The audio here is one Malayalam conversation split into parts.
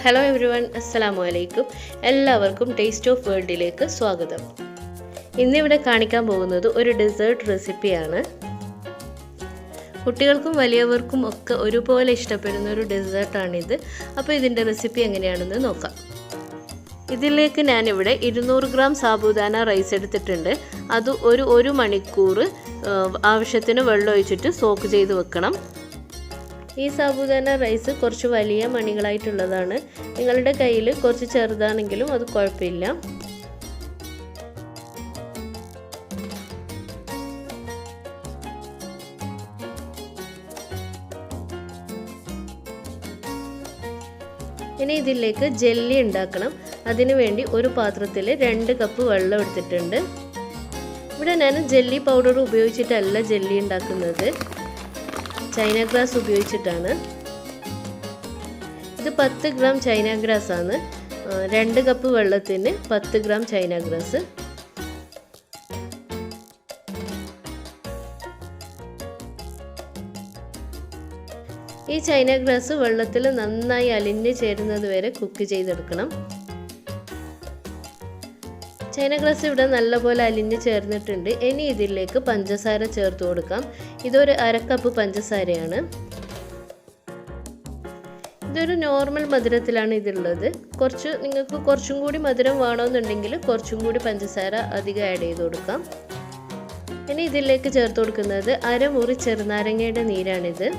ഹലോ എവരിവൺ, അസ്സലാമു അലൈക്കും. എല്ലാവർക്കും ടേസ്റ്റ് ഓഫ് വേൾഡിലേക്ക് സ്വാഗതം. ഇന്നിവിടെ കാണിക്കാൻ പോകുന്നത് ഒരു ഡെസേർട്ട് റെസിപ്പിയാണ്. കുട്ടികൾക്കും വലിയവർക്കും ഒക്കെ ഒരുപോലെ ഇഷ്ടപ്പെടുന്ന ഒരു ഡെസേർട്ടാണിത്. അപ്പോൾ ഇതിൻ്റെ റെസിപ്പി എങ്ങനെയാണെന്ന് നോക്കാം. ഇതിലേക്ക് ഞാനിവിടെ 200 ഗ്രാം സാബുദാന റൈസ് എടുത്തിട്ടുണ്ട്. അത് ഒരു മണിക്കൂർ ആവശ്യത്തിന് വെള്ളം ഒഴിച്ചിട്ട് സോക്ക് ചെയ്ത് വെക്കണം. ഈ സാബുദാന റൈസ് കുറച്ച് വലിയ മണികളായിട്ടുള്ളതാണ്. നിങ്ങളുടെ കയ്യിൽ കുറച്ച് ചെറുതാണെങ്കിലും അത് കുഴപ്പമില്ല. ഇനി ഇതിലേക്ക് ജെല്ലി ഉണ്ടാക്കണം. അതിനു വേണ്ടി ഒരു പാത്രത്തിൽ 2 കപ്പ് വെള്ളം എടുത്തിട്ടുണ്ട്. ഇവിടെ ഞാൻ ജെല്ലി പൗഡർ ഉപയോഗിച്ചിട്ടല്ല ജെല്ലി ഉണ്ടാക്കുന്നത്, ചൈന ഗ്രാസ് ഉപയോഗിച്ചിട്ടാണ്. ഇത് 10 ഗ്രാം ചൈന ഗ്രാസ് ആണ്. 2 കപ്പ് വെള്ളത്തിന് 10 ഗ്രാം ചൈന ഗ്രാസ്. ഈ ചൈന ഗ്രാസ് വെള്ളത്തിൽ നന്നായി അലിഞ്ഞ് ചേരുന്നത് വരെ കുക്ക് ചെയ്തെടുക്കണം. ചൈന ഗ്രാസ് ഇവിടെ നല്ലപോലെ അലിഞ്ഞ് ചേർന്നിട്ടുണ്ട്. ഇനി ഇതിലേക്ക് പഞ്ചസാര ചേർത്ത് കൊടുക്കാം. ഇതൊരു 1/2 കപ്പ് പഞ്ചസാരയാണ്. ഇതൊരു നോർമൽ മധുരത്തിലാണ് ഇതുള്ളത്. നിങ്ങൾക്ക് കുറച്ചും കൂടി മധുരം വേണമെന്നുണ്ടെങ്കിൽ കുറച്ചും കൂടി പഞ്ചസാര അധികം ആഡ് ചെയ്ത് കൊടുക്കാം. ഇനി ഇതിലേക്ക് ചേർത്ത് കൊടുക്കുന്നത് 1/2 മുറി ചെറുനാരങ്ങയുടെ നീരാണിത്.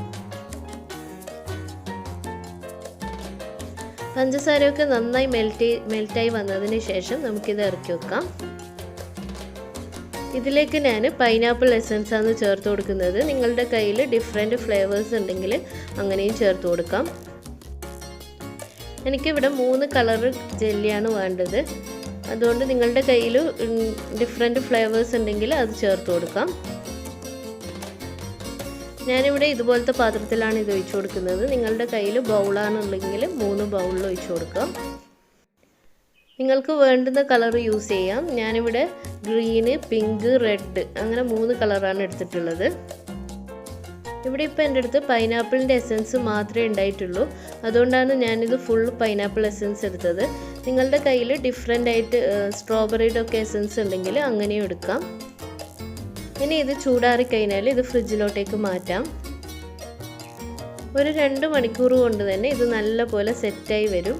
പഞ്ചസാരയൊക്കെ നന്നായി മെൽറ്റായി വന്നതിന് ശേഷം നമുക്കിത് ഇറക്കി വെക്കാം. ഇതിലേക്ക് ഞാൻ പൈനാപ്പിൾ എസൻസ് ആണ് ചേർത്ത് കൊടുക്കുന്നത്. നിങ്ങളുടെ കയ്യിൽ ഡിഫറെൻറ്റ് ഫ്ലേവേഴ്സ് ഉണ്ടെങ്കിൽ അങ്ങനെയും ചേർത്ത് കൊടുക്കാം. എനിക്കിവിടെ 3 കളർ ജെല്ലിയാണ് വേണ്ടത്. അതുകൊണ്ട് നിങ്ങളുടെ കയ്യിൽ ഡിഫറെൻറ്റ് ഫ്ലേവേഴ്സ് ഉണ്ടെങ്കിൽ അത് ചേർത്ത് കൊടുക്കാം. ഞാനിവിടെ ഇതുപോലത്തെ പാത്രത്തിലാണ് ഇത് ഒഴിച്ചു കൊടുക്കുന്നത്. നിങ്ങളുടെ കയ്യിൽ ബൗളാണുണ്ടെങ്കിൽ 3 ബൗളിൽ ഒഴിച്ചു കൊടുക്കാം. നിങ്ങൾക്ക് വേണ്ടുന്ന കളർ യൂസ് ചെയ്യാം. ഞാനിവിടെ ഗ്രീന്, പിങ്ക്, റെഡ് അങ്ങനെ 3 കളറാണ് എടുത്തിട്ടുള്ളത്. ഇവിടെ ഇപ്പോൾ എൻ്റെ അടുത്ത് പൈനാപ്പിളിൻ്റെ എസൻസ് മാത്രമേ ഉണ്ടായിട്ടുള്ളൂ. അതുകൊണ്ടാണ് ഞാനിത് ഫുൾ പൈനാപ്പിൾ എസൻസ് എടുത്തത്. നിങ്ങളുടെ കയ്യിൽ ഡിഫറെൻ്റ് ആയിട്ട് സ്ട്രോബെറിയുടെ ഒക്കെ എസൻസ് ഉണ്ടെങ്കിൽ അങ്ങനെയും എടുക്കാം. ഇനി ഇത് ചൂടാറി കഴിഞ്ഞാൽ ഇത് ഫ്രിഡ്ജിലോട്ടേക്ക് മാറ്റാം. ഒരു 2 മണിക്കൂർ കൊണ്ട് തന്നെ ഇത് നല്ലപോലെ സെറ്റായി വരും.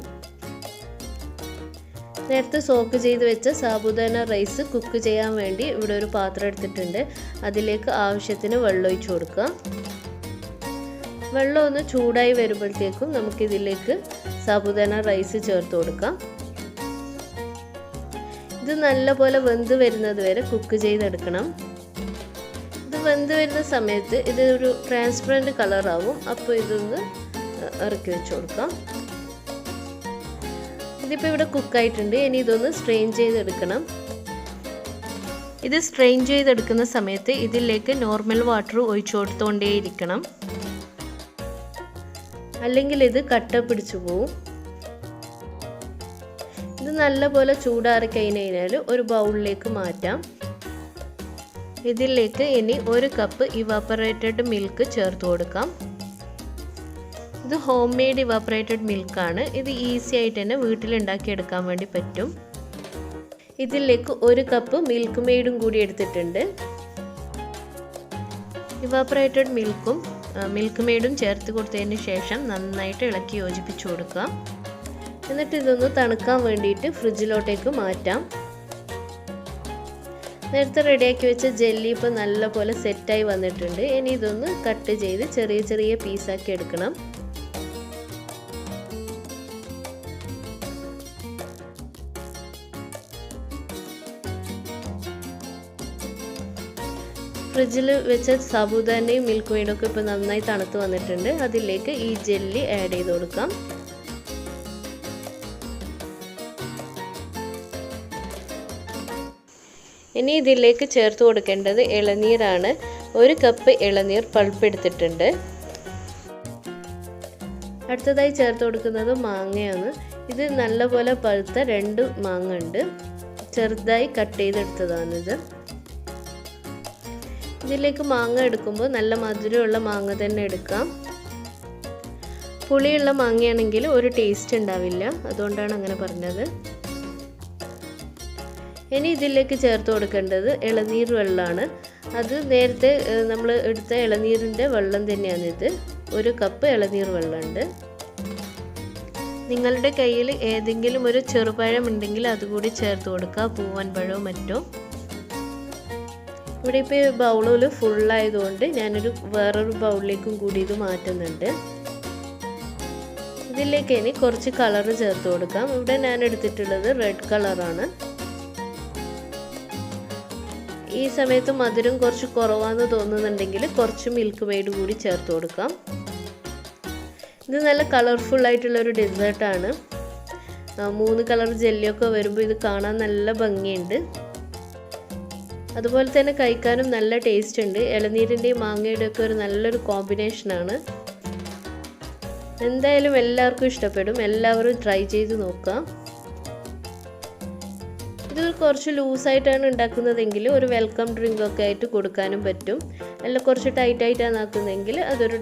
നേരത്തെ സോക്ക് ചെയ്ത് വെച്ച സാബുദാന റൈസ് കുക്ക് ചെയ്യാൻ വേണ്ടി ഇവിടെ ഒരു പാത്രം എടുത്തിട്ടുണ്ട്. അതിലേക്ക് ആവശ്യത്തിന് വെള്ളം ഒഴിച്ചു കൊടുക്കുക. വെള്ളം ഒന്ന് ചൂടായി വരുമ്പോഴത്തേക്കും നമുക്കിതിലേക്ക് സാബുദാന റൈസ് ചേർത്ത് കൊടുക്കാം. ഇത് നല്ലപോലെ വെന്ത് വരുന്നത് വരെ കുക്ക് ചെയ്തെടുക്കണം. വെന്ത് വരുന്ന സമയത്ത് ഇതൊരു ട്രാൻസ്പെറൻറ്റ് കളറാവും. അപ്പോൾ ഇതൊന്ന് ഇറക്കി വെച്ച് കൊടുക്കാം. ഇതിപ്പോൾ ഇവിടെ കുക്കായിട്ടുണ്ട്. ഇനി ഇതൊന്ന് സ്ട്രെയിൻ ചെയ്തെടുക്കണം. ഇത് സ്ട്രെയിൻ ചെയ്തെടുക്കുന്ന സമയത്ത് ഇതിലേക്ക് നോർമൽ വാട്ടർ ഒഴിച്ചു കൊടുത്തുകൊണ്ടേയിരിക്കണം, അല്ലെങ്കിൽ ഇത് കട്ട പിടിച്ചു പോവും. ഇത് നല്ലപോലെ ചൂടാറി കഴിഞ്ഞാൽ ഒരു ബൗളിലേക്ക് മാറ്റാം. ഇതിലേക്ക് ഇനി 1 കപ്പ് ഇവാപ്പറേറ്റഡ് മിൽക്ക് ചേർത്ത് കൊടുക്കാം. ഇത് ഹോം മെയ്ഡ് ഇവാപ്പറേറ്റഡ് മിൽക്കാണ്. ഇത് ഈസി ആയിട്ട് തന്നെ വീട്ടിലുണ്ടാക്കിയെടുക്കാൻ വേണ്ടി പറ്റും. ഇതിലേക്ക് 1 കപ്പ് മിൽക്ക് മെയ്ഡും കൂടി എടുത്തിട്ടുണ്ട്. ഇവാപ്പറേറ്റഡ് മിൽക്കും മിൽക്ക് മെയ്ഡും ചേർത്ത് കൊടുത്തതിന് ശേഷം നന്നായിട്ട് ഇളക്കി യോജിപ്പിച്ചു കൊടുക്കുക. എന്നിട്ട് ഇതൊന്ന് തണുക്കാൻ വേണ്ടിയിട്ട് ഫ്രിഡ്ജിലോട്ടേക്ക് മാറ്റാം. നേരത്തെ റെഡിയാക്കി വെച്ച ജെല്ലി ഇപ്പോൾ നല്ലപോലെ സെറ്റായി വന്നിട്ടുണ്ട്. ഇനി ഇതൊന്ന് കട്ട് ചെയ്ത് ചെറിയ ചെറിയ പീസാക്കി എടുക്കണം. ഫ്രിഡ്ജിൽ വെച്ച സാബുദാനയും മിൽക്ക് മെയ്ഡൊക്കെ ഇപ്പോൾ നന്നായി തണുത്ത് വന്നിട്ടുണ്ട്. അതിലേക്ക് ഈ ജെല്ലി ആഡ് ചെയ്ത് കൊടുക്കാം. ഇനി ഇതിലേക്ക് ചേർത്ത് കൊടുക്കേണ്ടത് ഇളനീരാണ്. 1 കപ്പ് ഇളനീർ പൾപ്പ് എടുത്തിട്ടുണ്ട്. അടുത്തതായി ചേർത്ത് കൊടുക്കുന്നത് മാങ്ങയാണ്. ഇത് നല്ലപോലെ പഴുത്ത 2 മാങ്ങ ഉണ്ട്. ചെറുതായി കട്ട് ചെയ്തെടുത്തതാണിത്. ഇതിലേക്ക് മാങ്ങ എടുക്കുമ്പോൾ നല്ല മധുരമുള്ള മാങ്ങ തന്നെ എടുക്കാം. പുളിയുള്ള മാങ്ങയാണെങ്കിൽ ഒരു ടേസ്റ്റ് ഉണ്ടാവില്ല, അതുകൊണ്ടാണ് അങ്ങനെ പറഞ്ഞത്. ഇനി ഇതിലേക്ക് ചേർത്ത് കൊടുക്കേണ്ടത് ഇളനീർ വെള്ളമാണ്. അത് നേരത്തെ നമ്മൾ എടുത്ത ഇളനീരിൻ്റെ വെള്ളം തന്നെയാണിത്. 1 കപ്പ് ഇളനീർ വെള്ളമുണ്ട്. നിങ്ങളുടെ കയ്യിൽ ഏതെങ്കിലും ഒരു ചെറുപഴം ഉണ്ടെങ്കിൽ അതുകൂടി ചേർത്ത് കൊടുക്കുക, പൂവൻ പഴമോ മറ്റോ. ഇവിടെ ഇപ്പോൾ ഈ ബൗളിൽ ഫുള്ളായതുകൊണ്ട് ഞാനൊരു വേറൊരു ബൗളിലേക്കും കൂടി ഇത് മാറ്റുന്നുണ്ട്. ഇതിലേക്ക് ഇനി കുറച്ച് കളർ ചേർത്ത് കൊടുക്കാം. ഇവിടെ ഞാൻ എടുത്തിട്ടുള്ളത് റെഡ് കളറാണ്. ഈ സമയത്ത് മധുരം കുറച്ച് കുറവാണെന്ന് തോന്നുന്നുണ്ടെങ്കിൽ കുറച്ച് മിൽക്ക് മെയ്ഡ് കൂടി ചേർത്ത് കൊടുക്കാം. ഇത് നല്ല കളർഫുള്ളായിട്ടുള്ളൊരു ഡെസേർട്ടാണ്. 3 കളർ ജെല്ലിയൊക്കെ വരുമ്പോൾ ഇത് കാണാൻ നല്ല ഭംഗിയുണ്ട്. അതുപോലെ തന്നെ കഴിക്കാനും നല്ല ടേസ്റ്റ് ഉണ്ട്. ഇളനീരിൻ്റെയും മാങ്ങയുടെയും ഒക്കെ ഒരു നല്ലൊരു കോമ്പിനേഷനാണ്. എന്തായാലും എല്ലാവർക്കും ഇഷ്ടപ്പെടും. എല്ലാവരും ട്രൈ ചെയ്ത് നോക്കുക. ഇത് കുറച്ച് ലൂസായിട്ടാണ് ഉണ്ടാക്കുന്നതെങ്കിൽ ഒരു വെൽക്കം ഡ്രിങ്ക് ഒക്കെ ആയിട്ട് കൊടുക്കാനും പറ്റും. അല്ല കുറച്ച് ടൈറ്റായിട്ടാണ് ആക്കുന്നതെങ്കിൽ അതൊരു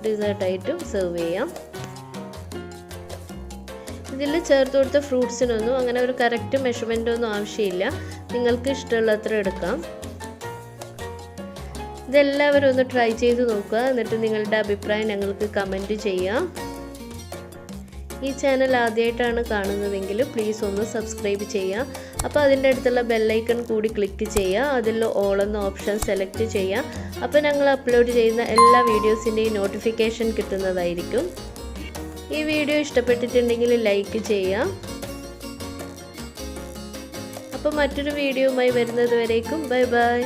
ഡെസേർട്ടായിട്ടും സെർവ് ചെയ്യാം. ഇതിൽ ചേർത്ത് കൊടുത്ത ഫ്രൂട്ട്സിനൊന്നും അങ്ങനെ ഒരു കറക്റ്റ് മെഷർമെൻ്റൊന്നും ആവശ്യമില്ല. നിങ്ങൾക്ക് ഇഷ്ടമുള്ളത്ര എടുക്കാം. ഇതെല്ലാവരും ഒന്ന് ട്രൈ ചെയ്ത് നോക്കുക. എന്നിട്ട് നിങ്ങളുടെ അഭിപ്രായം ഞങ്ങൾക്ക് കമൻറ്റ് ചെയ്യാം. ഈ ചാനൽ ആദ്യമായിട്ടാണ് കാണുന്നതെങ്കിൽ പ്ലീസ് ഒന്ന് സബ്സ്ക്രൈബ് ചെയ്യുക. അപ്പോൾ അതിൻ്റെ അടുത്തുള്ള ബെല്ലൈക്കൺ കൂടി ക്ലിക്ക് ചെയ്യുക. അതിൽ ഓൾ എന്ന ഓപ്ഷൻ സെലക്ട് ചെയ്യുക. അപ്പോൾ ഞങ്ങൾ അപ്ലോഡ് ചെയ്യുന്ന എല്ലാ വീഡിയോസിൻ്റെയും നോട്ടിഫിക്കേഷൻ കിട്ടുന്നതായിരിക്കും. ഈ വീഡിയോ ഇഷ്ടപ്പെട്ടിട്ടുണ്ടെങ്കിൽ ലൈക്ക് ചെയ്യുക. അപ്പോൾ മറ്റൊരു വീഡിയോയുമായി വരുന്നത് വരേക്കും ബൈ ബൈ.